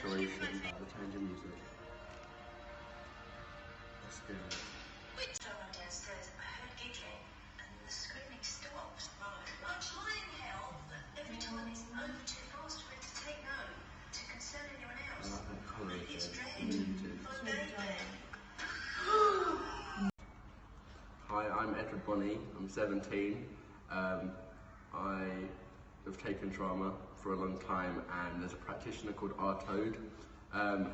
saturation, the change in music. That's good. Someone downstairs, I heard giggling and the screaming stopped. I'm trying to help, but every time it's over too fast for it to take note, to concern anyone else. I like that colour Maybe it's again. dread. My baby. Hi, I'm Edward Bonney, I'm 17. I have taken drama for a long time, and there's a practitioner called R. Toad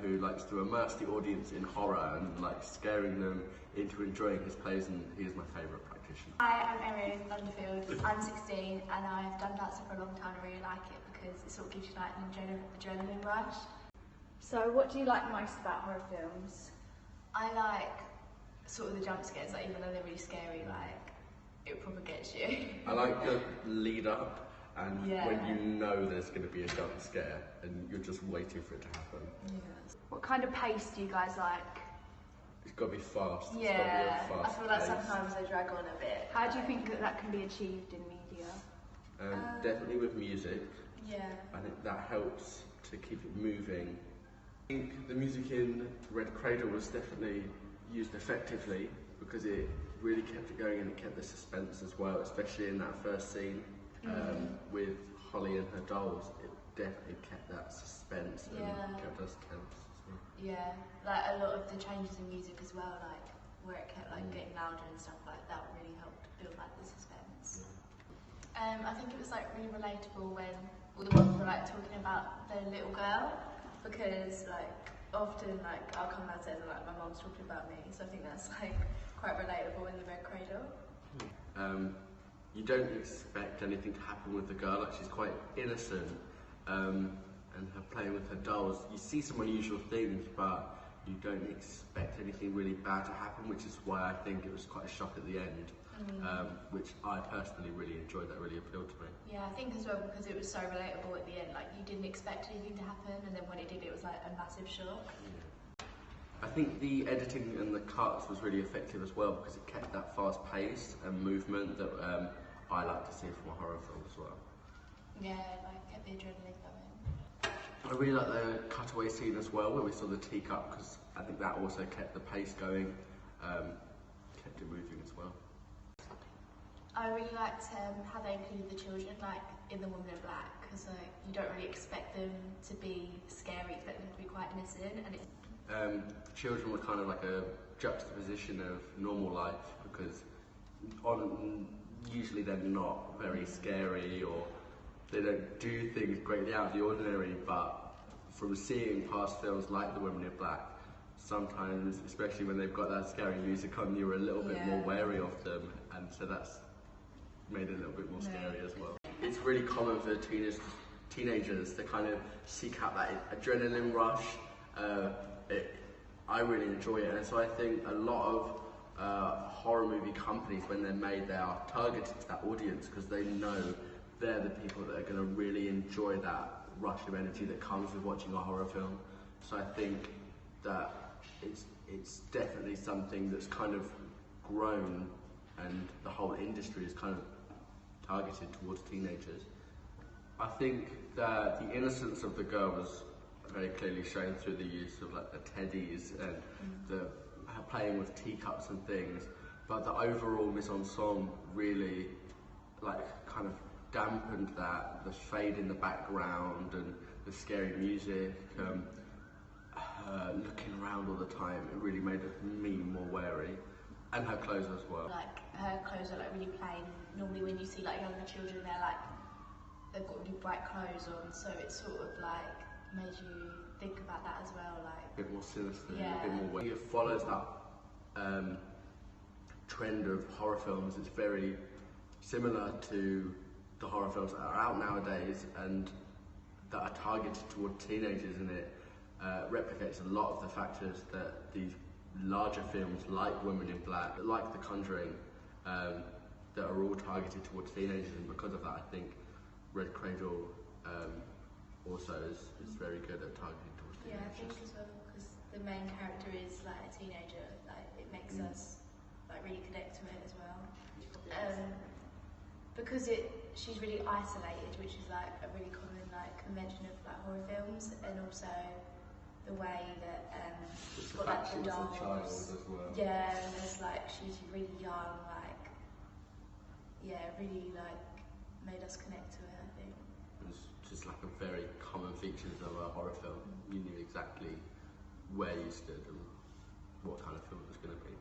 who likes to immerse the audience in horror and like scaring them into enjoying his plays, and he is my favourite practitioner. Hi, I'm Erin Thunderfield. I'm 16 and I've done dance for a long time. I really like it because it sort of gives you like an adrenaline rush. So what do you like most about horror films? I like sort of the jump scares, like even though they're really scary, like it probably gets you. I like the lead up and Yeah. when you know there's going to be a jump scare and you're just waiting for it to happen. Yeah. What kind of pace do you guys like? It's got to be fast. It's Yeah, got to be a I fast feel like pace. sometimes they drag on a bit. How do you think that that can be achieved in media? Definitely with music. Yeah. I think that helps to keep it moving. I think the music in Red Cradle was definitely used effectively because it really kept it going and it kept the suspense as well, especially in that first scene with Holly and her dolls. It definitely kept that suspense and kept us tense as well. Yeah, like a lot of the changes in music as well, like where it kept like getting louder and stuff like that really helped build like the suspense. I think it was like really relatable when all the ones were like talking about their little girl, because like often like I'll come downstairs and like my mum's talking about me, so I think that's like quite relatable in the Red Cradle. You don't expect anything to happen with the girl, like she's quite innocent, and her playing with her dolls. You see some unusual things, but you don't expect anything really bad to happen, which is why I think it was quite a shock at the end, which I personally really enjoyed. That really appealed to me. Yeah, I think as well because it was so relatable at the end, like you didn't expect anything to happen, and then when it did, it was like a massive shock. I think the editing and the cuts was really effective as well because it kept that fast pace and movement that I like to see from a horror film as well. Yeah, like kept the adrenaline going. I really like the cutaway scene as well where we saw the teacup, because I think that also kept the pace going, kept it moving as well. I really liked how they included the children, like in The Woman in Black, because like you don't really expect them to be scary, expect them to be quite innocent, and it. Children were kind of like a juxtaposition of normal life, because usually they're not very scary or they don't do things greatly out of the ordinary, but from seeing past films like The Women in Black, sometimes, especially when they've got that scary music on, you're a little bit more wary of them, and so that's made it a little bit more scary as well. It's really common for teenagers to kind of seek out that adrenaline rush. I really enjoy it, and so I think a lot of horror movie companies, when they're made, they are targeted to that audience because they know they're the people that are going to really enjoy that rush of energy that comes with watching a horror film. So I think that it's definitely something that's kind of grown, and the whole industry is kind of targeted towards teenagers. I think that the innocence of the girl was very clearly shown through the use of like the teddies and her playing with teacups and things, but the overall mise-en-scène really like kind of dampened that, the fade in the background and the scary music, looking around all the time, it really made me more wary, and her clothes as well. Like her clothes are like really plain. Normally when you see like younger children, they're like, they've got really bright clothes on, so it sort of like made you think about that as well, like A bit more sinister, yeah. a bit more wary. It follows that trend of horror films. It's very similar to the horror films that are out nowadays and that are targeted toward teenagers, and it replicates a lot of the factors that these larger films like Women in Black, like The Conjuring, that are all targeted towards teenagers, and because of that I think Red Cradle also is very good at targeting towards teenagers. Yeah, I think as well, because the main character is like a teenager, like it makes us like really connect to it as well. Because she's really isolated, which is like a really common like convention of like horror films, and also the way that It's got the like fact she the was a child dolls. as well. Yeah, and there's like she's really young, like really like made us connect to her, I think. It was just like a very common features of a horror film. You knew exactly where you stood and what kind of film it was going to be.